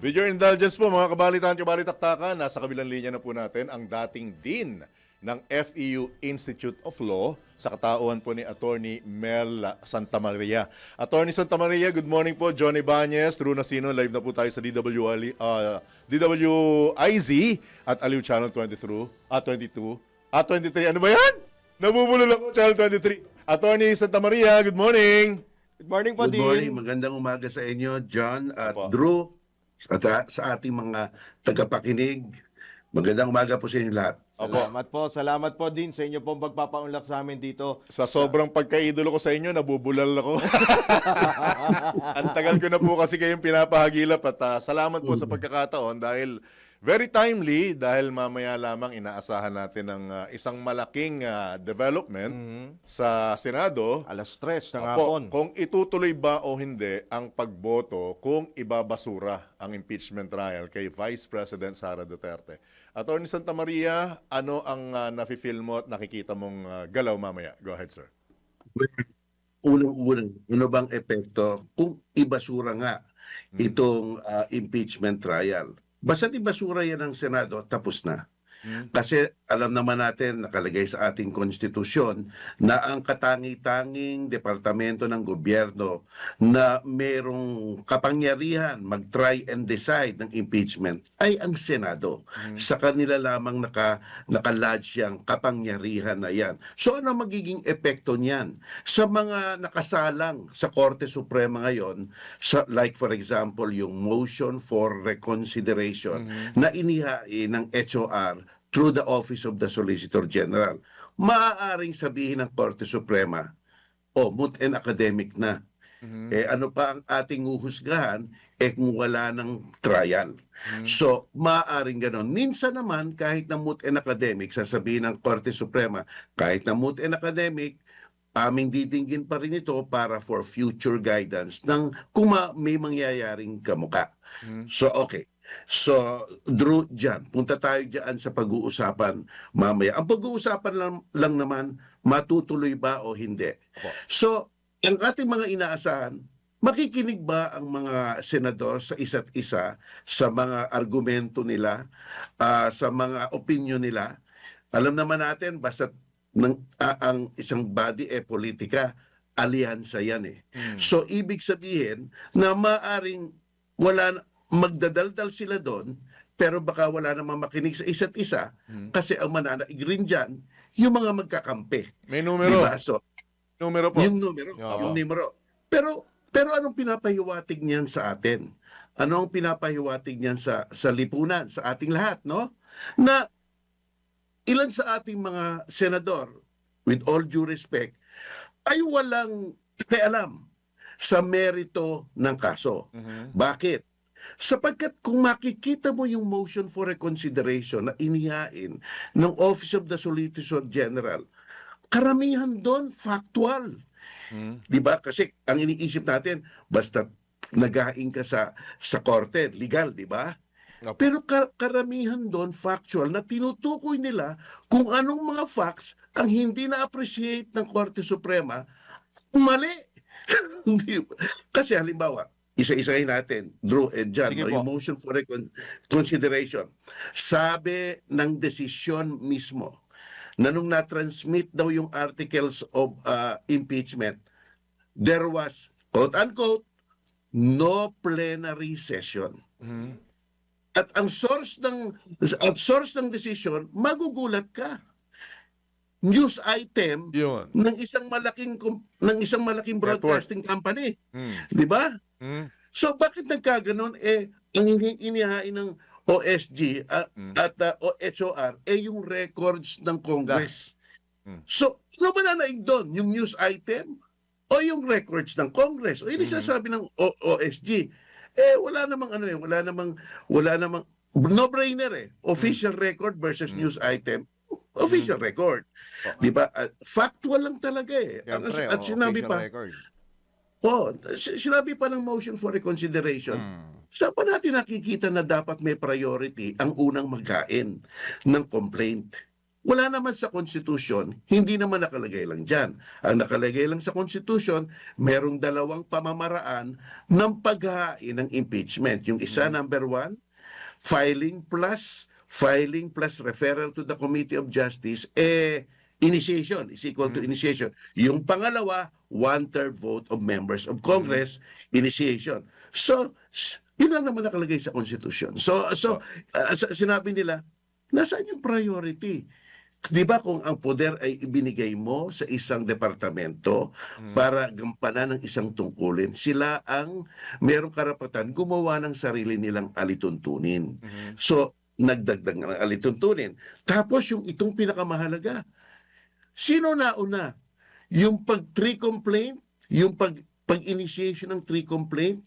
With your indulgence po mga kabalitaan-kabalitaktakan, nasa kabilang linya na po natin ang dating Dean ng FEU Institute of Law sa katauhan po ni Attorney Mel Santamaria. Attorney Santamaria, good morning po. Johnny Bañez, Drew Nasino, live na po tayo sa DWIZ at Aliw Channel 22, 23. Ano ba yan? Nabubulol ako, Channel 23. Attorney Santamaria, good morning. Good morning po, Good Dean. morning. Magandang umaga sa inyo, John at Opo. Drew, at sa ating mga tagapakinig. Magandang umaga po sa inyo lahat. Salamat po, Dean, sa inyo pong pagpapaunlak sa amin dito. Sa sobrang pagkaidolo ko sa inyo, nabubulal ako. Ang tagal ko na po kasi kayong pinapahagilap at salamat po sa pagkakataon dahil very timely dahil mamaya lamang inaasahan natin ng isang malaking development sa Senado. Alas 3 ng Opo, hapon. kung itutuloy ba o hindi ang pagboto kung ibabasura ang impeachment trial kay Vice President Sara Duterte. Attorney Santamaria, ano ang nafe-feel mo at nakikita mong galaw mamaya? Go ahead, sir. Unang-unang, ano bang epekto kung ibasura nga itong impeachment trial? Basta't ibasura yan ng Senado, tapos na. Kasi alam naman natin, nakalagay sa ating konstitusyon na ang katangi-tanging departamento ng gobyerno na merong kapangyarihan mag-try and decide ng impeachment ay ang Senado. Sa kanila lamang nakalodge yung kapangyarihan na yan. So ano magiging epekto niyan? Sa mga nakasalang sa Korte Suprema ngayon, like for example yung motion for reconsideration na inihain ng HOR through the Office of the Solicitor General. Maaaring sabihin ng Korte Suprema, moot and academic na. Ano pa ang ating uhusgahan kung wala ng trial. So, maaaring ganon. Minsan naman, kahit na moot and academic, sasabihin ng Korte Suprema, kahit na moot and academic, aming didinggin pa rin ito para for future guidance ng kung may mangyayaring kamuka. So, okay. So, Drew, dyan, punta tayo dyan sa pag-uusapan mamaya. Ang pag-uusapan lang naman, matutuloy ba o hindi. So, ang ating mga inaasahan, makikinig ba ang mga senador sa isa't isa sa mga argumento nila, sa mga opinion nila? Alam naman natin, basta ang isang body politika, alyansa yan eh. So, ibig sabihin na maaring magdadaldal sila doon, pero baka wala namang makinig sa isa't isa kasi ang mananaig rin dyan, yung mga magkakampi. May numero. Diba? So, Numero po. yung numero. Pero anong pinapahiwatig niyan sa atin? Ano ang pinapahiwatig niyan sa lipunan, sa ating lahat, no? Na ilan sa ating mga senador, with all due respect, ay walang alam sa merito ng kaso. Bakit? Sapagkat kung makikita mo yung motion for reconsideration na inihain ng Office of the Solicitor General, karamihan doon factual. Diba? Kasi ang iniisip natin, basta naghain ka sa korte, legal, diba? Pero karamihan doon factual na tinutukoy nila kung anong mga facts ang hindi na-appreciate ng Korte Suprema, mali. Kasi halimbawa, isa-isahin natin, Drew and John, yung motion for reconsideration. Sabi ng desisyon mismo na nung na-transmit daw yung articles of impeachment, there was, quote-unquote, no plenary session. At ang source ng decision, magugulat ka. News item ng isang malaking broadcasting company. 'Di ba? So bakit nagkaganon ang inihain ng OSG at HOR yung records ng Congress. So ano ba nanaig doon? Yung news item o yung records ng Congress? O yung isasabi ng OSG? Wala namang no-brainer Official record versus news item. Official record. Diba? Factual lang talaga At sinabi pa, sinabi pa ng motion for reconsideration, saan pa natin nakikita na dapat may priority ang unang magkain ng complaint? wala naman sa konstitusyon, hindi naman nakalagay lang dyan. Ang nakalagay lang sa konstitusyon, merong dalawang pamamaraan ng paghahain ng impeachment. Yung isa, number 1, filing plus referral to the Committee of Justice, initiation is equal to initiation. Yung pangalawa, 1/3 vote of members of Congress, initiation. So, yun lang naman nakalagay sa konstitusyon. Sinabi nila, nasaan yung priority? Di ba kung ang poder ay ibinigay mo sa isang departamento para gampanan ng isang tungkulin, sila ang merong karapatan gumawa ng sarili nilang alituntunin. So, nagdagdag ng alituntunin. Tapos yung itong pinakamahalaga, sino nauna? Yung pag-tree complaint, yung pag-initiation ng tree complaint,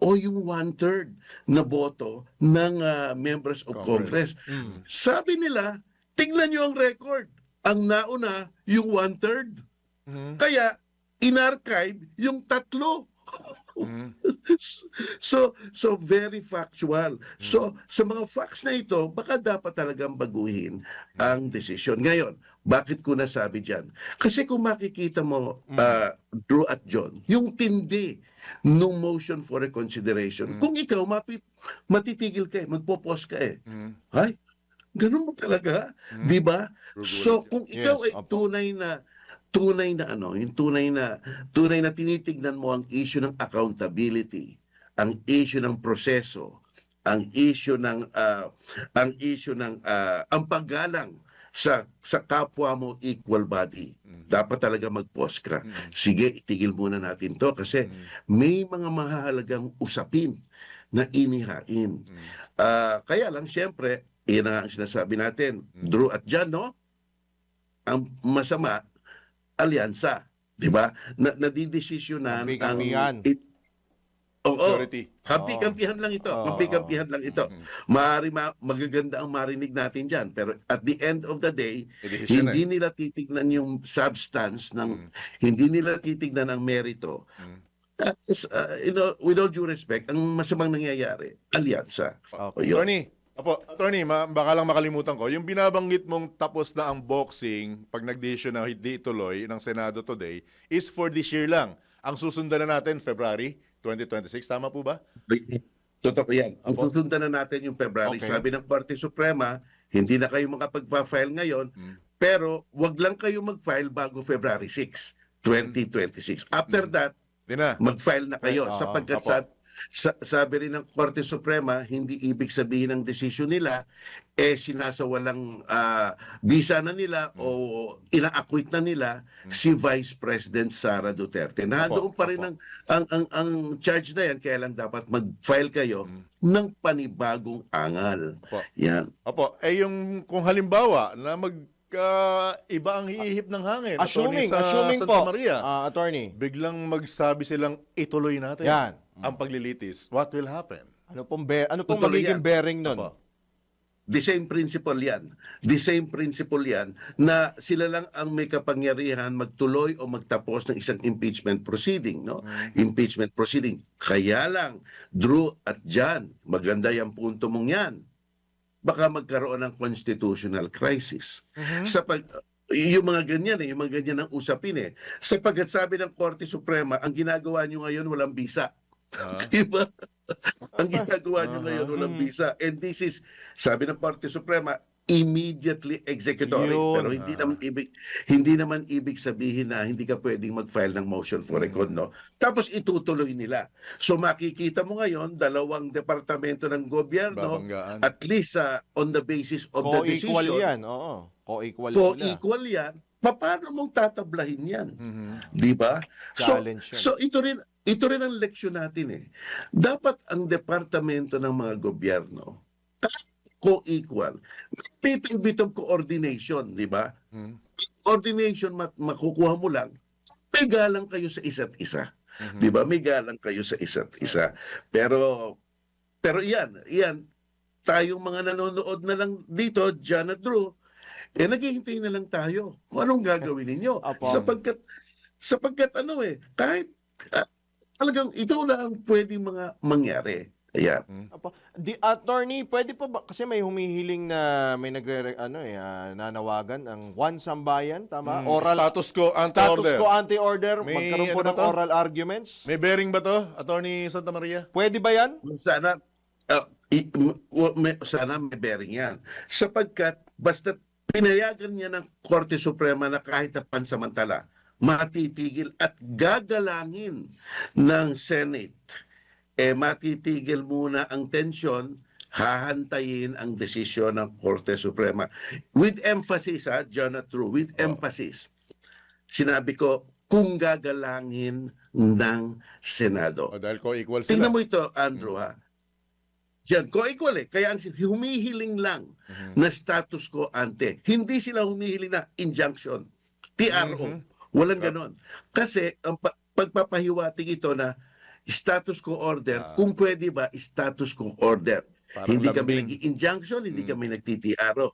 o yung 1/3 na boto ng members of Congress. Sabi nila, tignan nyo ang record. Ang nauna, yung 1/3. Kaya, in-archive yung 3. So very factual. So sa mga facts na ito, baka dapat talagang baguhin ang desisyon. Ngayon, bakit ko nasabi diyan? Kasi kung makikita mo, Drew at John, yung tindi nung motion for reconsideration, kung ikaw matitigil ka, magpo-pause ka Ay, ganun mo talaga, 'di ba? So kung ikaw ay tunay na yung tunay na tinitignan mo ang issue ng accountability, ang issue ng proseso, ang issue ng ang paggalang sa kapwa mo equal body. Dapat talaga mag-pause ka. Sige, itigil muna natin 'to kasi may mga mahalagang usapin na inihain. Kaya lang siyempre, iyan ang sinasabi natin, Drew at John, no? Ang masama, alyansa, 'di ba? Nadidesisyonan Kampi-kampihan. Majority. Kampi-kampihan lang ito. Kampi-kampihan lang ito. Magaganda ang marinig natin diyan, pero at the end of the day, Decision hindi nila titignan yung substance hindi nila titignan ang merito. With all due respect, ang masamang nangyayari, alyansa. O yun. Attorney, baka lang makalimutan ko, yung binabanggit mong tapos na ang boxing pag nag-decision na hindi ituloy ng Senado today is for this year lang. Ang susundan na natin, February 2026, tama po ba? Totoo yan. Ang susundan na natin yung February. Okay. Sabi ng Korte Suprema, hindi na kayo makapag-file ngayon, pero wag lang kayo mag-file bago February 6, 2026. After that, Di na. mag-file na kayo sapagkat Apo. sabi rin ng Korte Suprema, hindi ibig sabihin ng desisyon nila sinasawalang visa na nila o ina-acquit na nila si Vice President Sara Duterte. Nandoon pa rin ang charge na yan, kaya lang dapat mag-file kayo ng panibagong angal. Apo. Yan. Opo, yung kung halimbawa na iba ang hihip ng hangin, Assuming Santa po, Maria, attorney, biglang magsabi silang ituloy natin Yan. ang paglilitis, what will happen? ano pong Tutuloy magiging yan. bearing nun? Opo. The same principle yan. The same principle yan na sila lang ang may kapangyarihan magtuloy o magtapos ng isang impeachment proceeding. No? Impeachment proceeding. Kaya lang, Drew at John, maganda yung punto mong yan. Baka magkaroon ng constitutional crisis. Yung mga ganyan yung mga ganyan ang usapin Sapagkat sabi ng Korte Suprema, ang ginagawa nyo ngayon walang bisa. Diba? Ang ginagawa nyo ngayon walang visa. And this is, sabi ng Korte Suprema, immediately executory. Yun. Pero hindi naman ibig sabihin na hindi ka pwedeng mag-file ng motion for recall, no? Tapos itutuloy nila. So makikita mo ngayon, dalawang departamento ng gobyerno, Babanggaan. at least on the basis of the Co-equal decision, yan, oo. Co-equal sila. co-equal yan, paano mong tatablahin yan? Di ba? Challenge yan. So ito rin ang leksyon natin Dapat ang departamento ng mga gobyerno co-equal. Little bit of coordination, di ba? Coordination makukuha mo lang. May galang kayo sa isa't isa. Di ba? May galang kayo sa isa't isa. Pero yan, tayong mga nanonood na lang dito, John at Drew, naghihintay na lang tayo kung anong gagawin ninyo. Apo. Sapagkat kahit talagang ito lang ang pwedeng mga mangyari. Ayan. Apo. Attorney, pwede pa ba kasi may humihiling na may nanawagan ang One Sambayan, tama? Status quo, Status anti-order. quo anti-order, May magkaroon po ano ba ng to? oral arguments. May bearing ba to, Attorney Santa Maria? Pwede ba yan? Sana, sana may bearing yan. Sapagkat, basta pinayagan niya ng Korte Suprema na kahit na pansamantala, matitigil at gagalangin ng Senate, matitigil muna ang tensyon, hahantayin ang desisyon ng Korte Suprema. With emphasis, John at True, with emphasis. Sinabi ko, kung gagalangin ng Senado. Dahil co-equal sila. Tingnan mo ito, Andrew, ha? Yan, co-equal eh. Kaya ang humihiling lang na status quo ante. Hindi sila humihiling na injunction. TRO. Walang ganon. Kasi ang pagpapahiwatig ito na status quo order, kung pwede ba, status quo order. Parang Hindi kami lambing. nag-injunction, hindi kami nagti-TRO.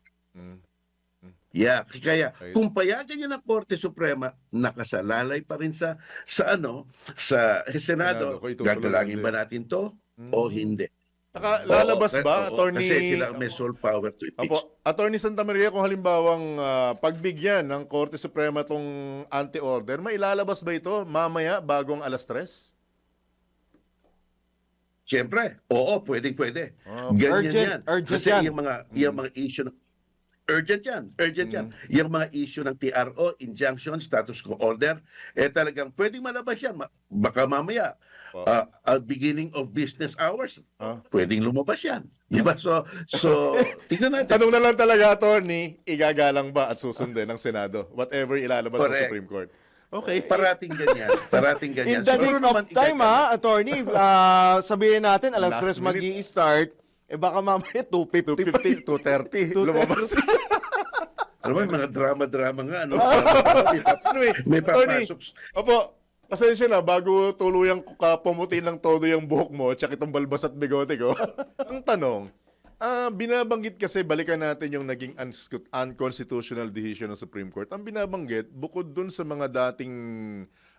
Yeah, kaya kung payagan niya ng Korte Suprema, nakasalalay pa rin sa Senado, Senado, ko itutuloy gagalangin din. ba natin to o hindi? Lalabas Oo, ba, oo, Attorney? Kasi sila may sole power to impeach. Apo, Attorney Santa Maria, kung halimbawang pagbigyan ng Korte Suprema tong anti-order, mailalabas ba ito mamaya bagong alas 3? Siyempre, oo, pwede. Oh, Ganyan yan. urgent Kasi yan. yung mga issue urgent yan. Yung mga issue ng TRO, injunction, status quo order, talagang pwedeng malabas yan. Baka mamaya, beginning of business hours, pwedeng lumabas yan. Diba? So tignan natin. Tanong na lang talaga, Attorney, igagalang ba at susundin ng Senado? Whatever ilalabas ng Correct. Supreme Court. Okay. Parating ganyan. In the Siguro nick of time, igagalang. Attorney, sabihin natin, alas Last 3 mag-i-start, baka mamaya 2:50. 2:50, 2:30, lumabas. Alam mo, yung mga drama nga, ano? Anyway, May Attorney, papasok. opo, pasensya na, bago tuluyang pumuti ng todo yung buhok mo, tsaka itong balbas at bigote ko, ang tanong, binabanggit kasi, balikan natin yung naging unconstitutional decision ng Supreme Court. Ang binabanggit, bukod dun sa mga dating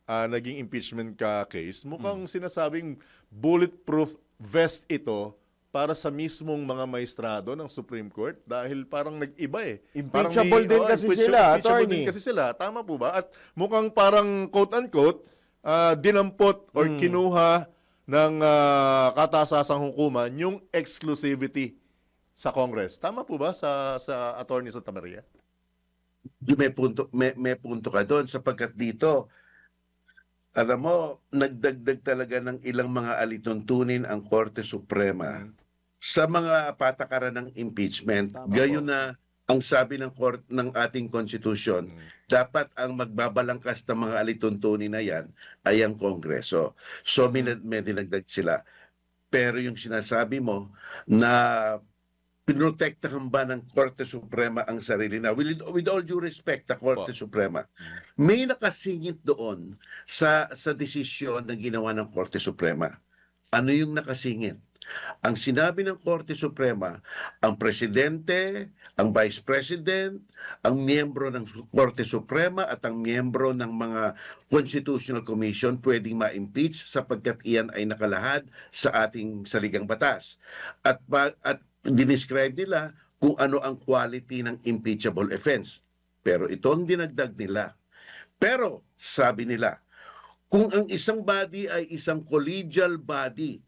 naging impeachment case, mukhang sinasabing bulletproof vest ito para sa mismong mga maestrado ng Supreme Court dahil parang nag-iba eh. Impeachable din kasi sila, impeachable Attorney. din kasi sila. Tama po ba? At mukhang parang quote-unquote, dinampot or kinuha ng katasasang hukuman yung exclusivity sa Congress. Tama po ba sa Attorney Santa Maria? May punto ka doon sapagkat dito, alam mo, nagdagdag talaga ng ilang mga alituntunin ang Korte Suprema sa mga patakaran ng impeachment. Gayon na ang sabi ng ating konstitusyon, dapat ang magbabalangkas ng mga alituntunin na yan ay ang Kongreso. So may dinagdag sila. Pero yung sinasabi mo na pinotektahan ba ng Korte Suprema ang sarili na? With all due respect, the Korte Suprema, may nakasingit doon sa desisyon na ginawa ng Korte Suprema. Ano yung nakasingit? Ang sinabi ng Korte Suprema, ang Presidente, ang Vice President, ang miyembro ng Korte Suprema at ang miyembro ng mga Constitutional Commission pwedeng ma-impeach sapagkat iyan ay nakalahad sa ating saligang batas. At dinescribe nila kung ano ang quality ng impeachable offense. Pero ito ang dinagdag nila. Pero sabi nila, kung ang isang body ay isang collegial body,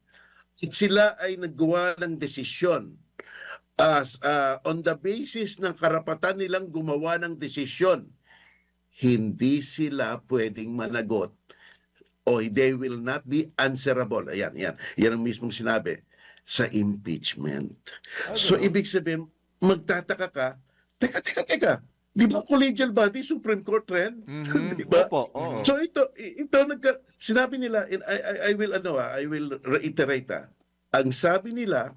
at sila ay naggawa ng desisyon on the basis ng karapatan nilang gumawa ng desisyon, hindi sila pwedeng managot o they will not be answerable. Ayan ang mismong sinabi sa impeachment. So ibig sabihin, magtataka ka, teka, di ba collegial body, Supreme Court rin? Di ba? Opo, oo. So sinabi nila, I will reiterate. Ang sabi nila,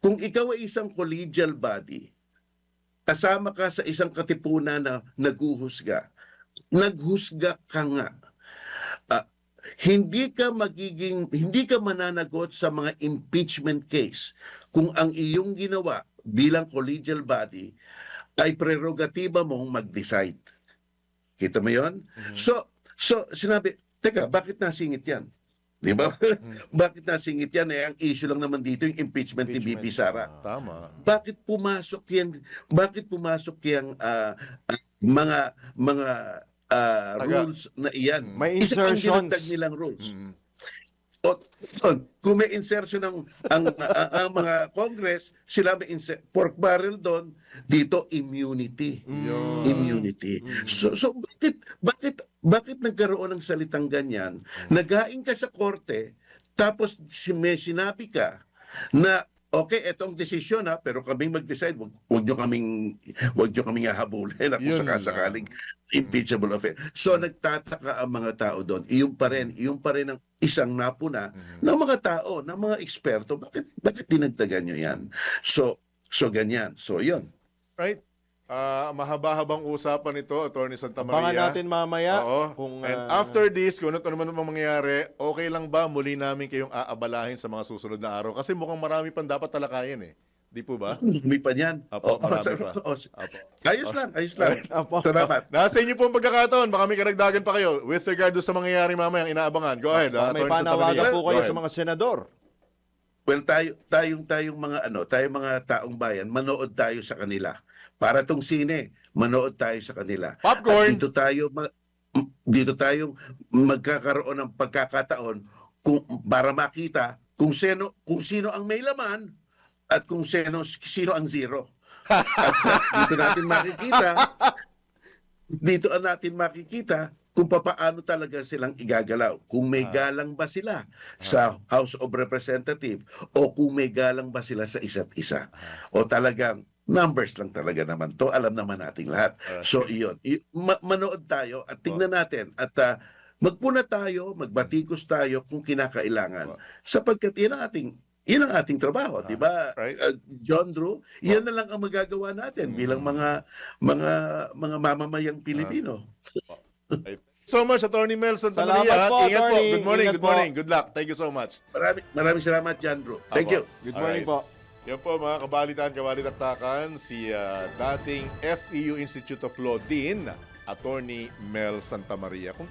kung ikaw ay isang collegial body, kasama ka sa isang katipunan na naghusga ka nga, hindi ka mananagot sa mga impeachment case kung ang iyong ginawa bilang collegial body ay prerogatiba mong mag-decide. Kita mo 'yon? So sinabi, teka, bakit nasingit 'yan? Di ba? Bakit nasingit yan? Ang issue lang naman dito yung impeachment ni BP Sara. Tama. Bakit pumasok yang mga rules na iyan? May Isa pang insertions. dinagdag nilang rules. O, kung may insertion ang mga Congress, sila may pork barrel doon, dito immunity. Immunity. So bakit nagkaroon ng salitang ganyan? Naghain ka sa korte, tapos may sinabi ka na okay, etong desisyon pero kaming mag-decide, wag nyo kaming hahabulin na kung Yun sakasakaling impeachable offense. So nagtataka ang mga tao doon. Iyon pa rin ang isang napuna ng mga tao, ng mga eksperto. Bakit dinagdagan nyo yan? So ganyan. So yun. Right? Mahaba-habang usapan ito, Attorney Santa Abangan Maria. natin mamaya. Oo. Kung, And after this, kung ano naman ang mangyayari, okay lang ba muli namin kayong aabalahin sa mga susunod na araw? Kasi mukhang marami pang dapat talakayin eh. Di po ba? May pa yan. Apo, marami pa. Apo. Ayos lang. Apo. Salamat. Nasa inyo po ang pagkakataon. Baka may karagdagan pa kayo with regard sa mangyayari mamaya ang inaabangan. Go ahead. May Attorney Santa panawagan Maria. po Go kayo ahead. sa mga senador. Well, tayong mga taong bayan, manood tayo sa kanila. Para tong sine, manood tayo sa kanila. Popcorn! At dito tayo magkakaroon ng pagkakataon para makita kung sino ang may laman at kung sino ang zero. At dito natin makikita kung paano talaga silang igagalaw. Kung may galang ba sila sa House of Representatives o kung may galang ba sila sa isa't isa. O talagang numbers lang talaga naman to. Alam naman nating lahat. So iyon. Manood tayo at tingnan natin at magpuna tayo, magbatikos tayo kung kinakailangan. Sapagkat yan ang ating trabaho, di ba? Right. John Drew, yan na lang ang magagawa natin bilang mga mamamayang Pilipino. So much, Attorney Mel Santa Salamat Maria. po, Ingat po. Attorney. Good morning. Ingat Good po. morning. Good luck. Thank you so much. Maraming salamat, John Drew. Thank you. Good morning Alright. po. Yan po mga kabalitaktakan, si dating FEU Institute of Law Dean, Attorney Mel Santa Maria. Kung